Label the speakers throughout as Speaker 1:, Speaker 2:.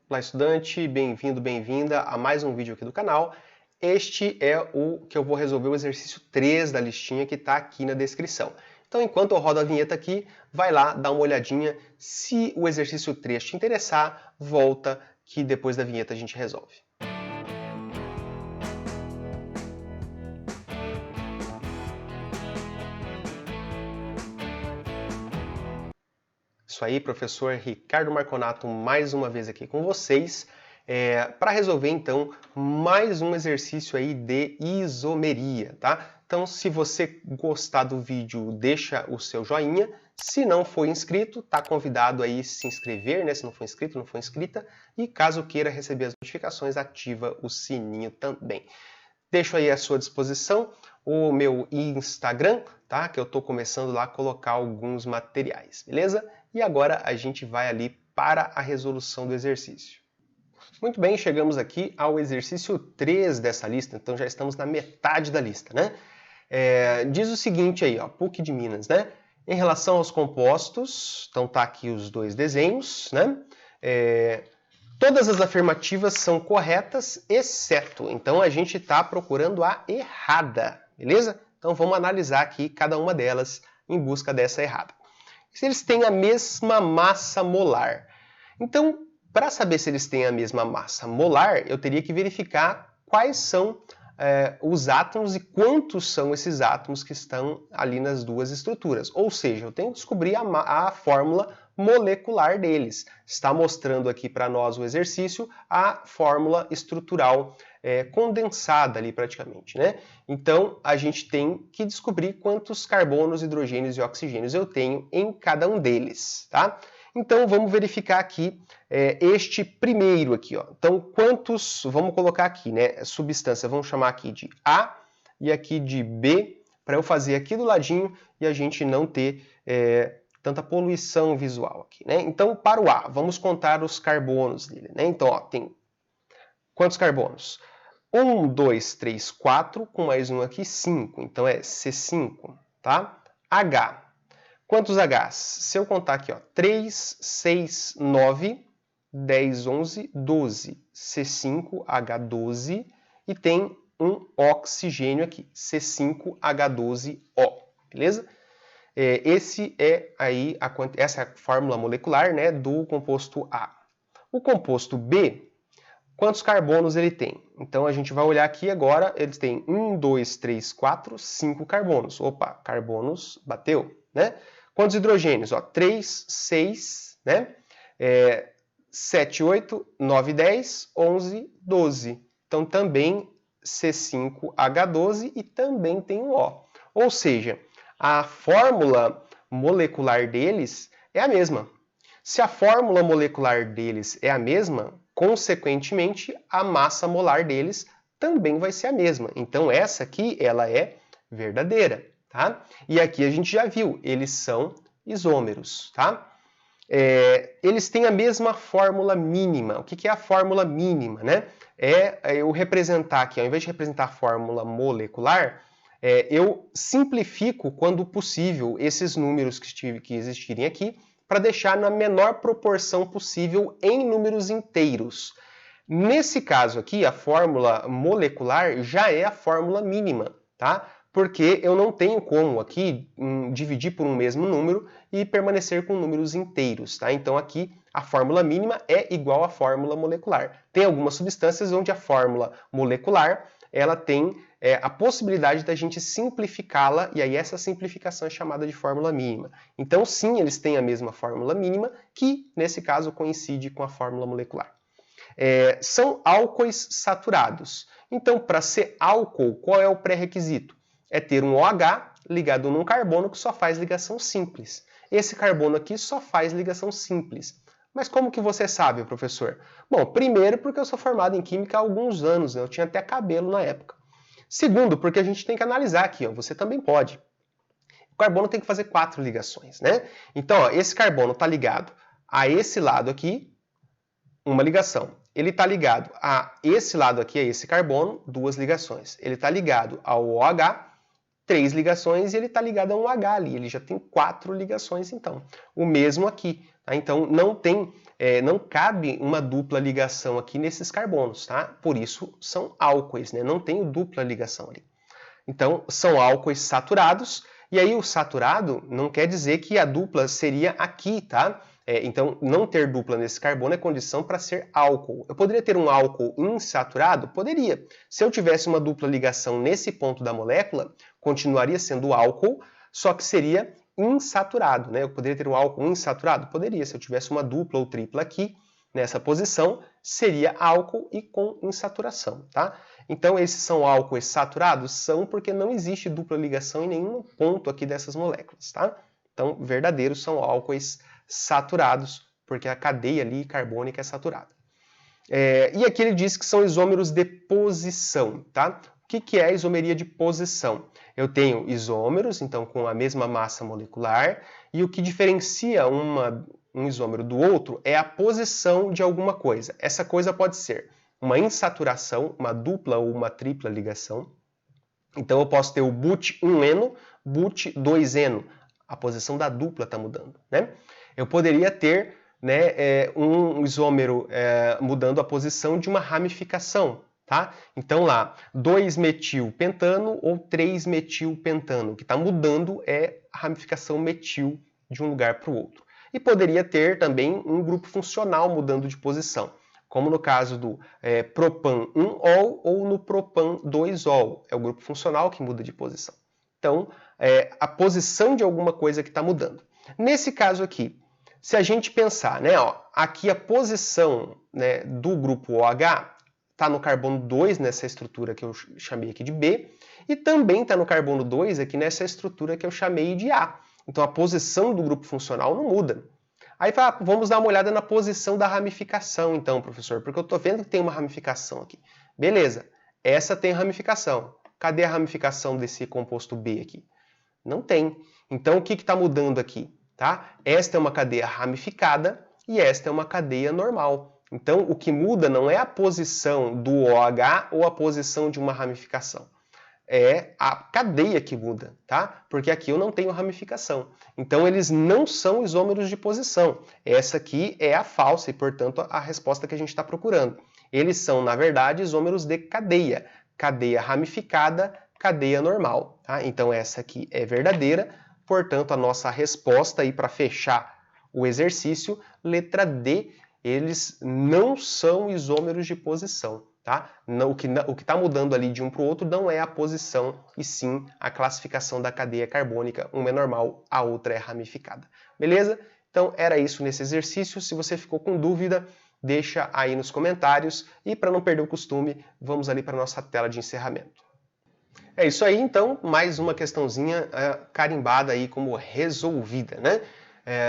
Speaker 1: Olá, estudante, bem-vindo, bem-vinda a mais um vídeo aqui do canal. Este é o que eu vou resolver o exercício 3 da listinha que está aqui na descrição. Então, enquanto eu rodo a vinheta aqui, vai lá, dá uma olhadinha. Se o exercício 3 te interessar, volta que depois da vinheta a gente resolve. Isso aí, professor Ricardo Marconato, mais uma vez aqui com vocês, para resolver então mais um exercício aí de isomeria, tá? Então, se você gostar do vídeo, deixa o seu joinha. Se não for inscrito, tá convidado aí a se inscrever, né? Se não for inscrito, não for inscrita. E caso queira receber as notificações, ativa o sininho também. Deixo aí à sua disposição o meu Instagram, tá? Que eu tô começando lá a colocar alguns materiais, beleza? E agora a gente vai ali para a resolução do exercício. Muito bem, chegamos aqui ao exercício 3 dessa lista, então já estamos na metade da lista, né? Diz o seguinte aí, ó, PUC de Minas, né? Em relação aos compostos, então tá aqui os dois desenhos, né? Todas as afirmativas são corretas, exceto. Então a gente está procurando a errada, beleza? Então vamos analisar aqui cada uma delas em busca dessa errada. Se eles têm a mesma massa molar. Então, para saber se eles têm a mesma massa molar, eu teria que verificar quais são os átomos e quantos são esses átomos que estão ali nas duas estruturas. Ou seja, eu tenho que descobrir a fórmula molecular deles. Está mostrando aqui para nós o exercício a fórmula estrutural condensada ali praticamente, né? Então, a gente tem que descobrir quantos carbonos, hidrogênios e oxigênios eu tenho em cada um deles, tá? Então, vamos verificar aqui este primeiro aqui, ó. Então, quantos, vamos colocar aqui, né? Substância, vamos chamar aqui de A e aqui de B, para eu fazer aqui do ladinho e a gente não ter tanta poluição visual aqui, né? Então, para o A, vamos contar os carbonos dele, né? Então, ó, tem quantos carbonos? 1, 2, 3, 4, com mais um aqui, 5. Então, é C5, tá? H. Quantos Hs? Se eu contar aqui, ó, 3, 6, 9, 10, 11, 12. C5H12 e tem um oxigênio aqui, C5H12O, beleza? Essa é a fórmula molecular, né, do composto A. O composto B, quantos carbonos ele tem? Então a gente vai olhar aqui agora, eles têm 1, 2, 3, 4, 5 carbonos. Opa, carbonos bateu, né? Quantos hidrogênios? Ó, 3, 6, né? 7, 8, 9, 10, 11, 12. Então também C5H12 e também tem um O. Ou seja, a fórmula molecular deles é a mesma. Se a fórmula molecular deles é a mesma, consequentemente, a massa molar deles também vai ser a mesma. Então essa aqui, ela é verdadeira, tá? E aqui a gente já viu, eles são isômeros, tá? Eles têm a mesma fórmula mínima. O que é a fórmula mínima, né? Eu representar aqui, ao invés de representar a fórmula molecular, eu simplifico, quando possível, esses números que existirem aqui, para deixar na menor proporção possível em números inteiros. Nesse caso aqui, a fórmula molecular já é a fórmula mínima, tá? Porque eu não tenho como aqui dividir por um mesmo número e permanecer com números inteiros, tá? Então aqui a fórmula mínima é igual à fórmula molecular. Tem algumas substâncias onde a fórmula molecular ela tem a possibilidade da gente simplificá-la, e aí essa simplificação é chamada de fórmula mínima. Então sim, eles têm a mesma fórmula mínima, que nesse caso coincide com a fórmula molecular. São álcoois saturados. Então, para ser álcool, qual é o pré-requisito? É ter um OH ligado num carbono que só faz ligação simples. Esse carbono aqui só faz ligação simples. Mas como que você sabe, professor? Bom, primeiro porque eu sou formado em Química há alguns anos, né? Eu tinha até cabelo na época. Segundo, porque a gente tem que analisar aqui, ó, você também pode. O carbono tem que fazer 4 ligações, né? Então, ó, esse carbono está ligado a esse lado aqui, uma ligação. Ele está ligado a esse lado aqui, a esse carbono, 2 ligações. Ele está ligado ao OH, 3 ligações, e ele está ligado a um H ali, ele já tem 4 ligações então. O mesmo aqui, Tá? Então não cabe uma dupla ligação aqui nesses carbonos, tá? Por isso são álcoois, né? Não tem dupla ligação ali. Então são álcoois saturados, e aí o saturado não quer dizer que a dupla seria aqui, tá? Então não ter dupla nesse carbono é condição para ser álcool. Eu poderia ter um álcool insaturado? Poderia. Se eu tivesse uma dupla ligação nesse ponto da molécula, continuaria sendo álcool, só que seria insaturado, né? Eu poderia ter um álcool insaturado? Poderia. Se eu tivesse uma dupla ou tripla aqui, nessa posição, seria álcool e com insaturação, tá? Então, esses são álcoois saturados? São, porque não existe dupla ligação em nenhum ponto aqui dessas moléculas, tá? Então, verdadeiros são álcoois saturados, porque a cadeia ali carbônica é saturada. E aqui ele diz que são isômeros de posição, tá? O que é a isomeria de posição? Eu tenho isômeros, então com a mesma massa molecular, e o que diferencia um isômero do outro é a posição de alguma coisa. Essa coisa pode ser uma insaturação, uma dupla ou uma tripla ligação. Então eu posso ter o but1-eno, but2-eno. A posição da dupla está mudando, né? Eu poderia ter, né, um isômero mudando a posição de uma ramificação. Tá? Então lá, 2-metilpentano ou 3-metilpentano. O que está mudando é a ramificação metil de um lugar para o outro. E poderia ter também um grupo funcional mudando de posição, como no caso do propan-1-ol ou no propan-2-ol. É o grupo funcional que muda de posição. Então, a posição de alguma coisa que está mudando. Nesse caso aqui, se a gente pensar, né, ó, aqui a posição, né, do grupo OH está no carbono 2, nessa estrutura que eu chamei aqui de B, e também está no carbono 2 aqui nessa estrutura que eu chamei de A. Então a posição do grupo funcional não muda. Aí vamos dar uma olhada na posição da ramificação, então, professor, porque eu estou vendo que tem uma ramificação aqui. Beleza, essa tem ramificação. Cadê a ramificação desse composto B aqui? Não tem. Então o que está mudando aqui? Tá? Esta é uma cadeia ramificada e esta é uma cadeia normal. Então, o que muda não é a posição do OH ou a posição de uma ramificação. É a cadeia que muda, tá? Porque aqui eu não tenho ramificação. Então, eles não são isômeros de posição. Essa aqui é a falsa e, portanto, a resposta que a gente está procurando. Eles são, na verdade, isômeros de cadeia. Cadeia ramificada, cadeia normal, tá? Então, essa aqui é verdadeira. Portanto, a nossa resposta aí para fechar o exercício, letra D, eles não são isômeros de posição, tá? O que está mudando ali de um para o outro não é a posição, e sim a classificação da cadeia carbônica. Uma é normal, a outra é ramificada. Beleza? Então era isso nesse exercício. Se você ficou com dúvida, deixa aí nos comentários. E para não perder o costume, vamos ali para a nossa tela de encerramento. É isso aí, então, mais uma questãozinha carimbada aí como resolvida, né?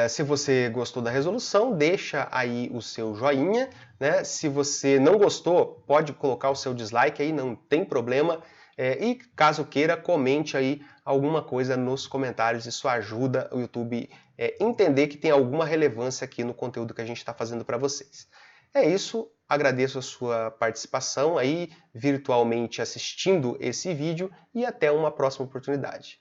Speaker 1: Se você gostou da resolução, deixa aí o seu joinha, né? Se você não gostou, pode colocar o seu dislike aí, não tem problema. E caso queira, comente aí alguma coisa nos comentários, isso ajuda o YouTube a entender que tem alguma relevância aqui no conteúdo que a gente está fazendo para vocês. É isso, agradeço a sua participação aí virtualmente assistindo esse vídeo e até uma próxima oportunidade.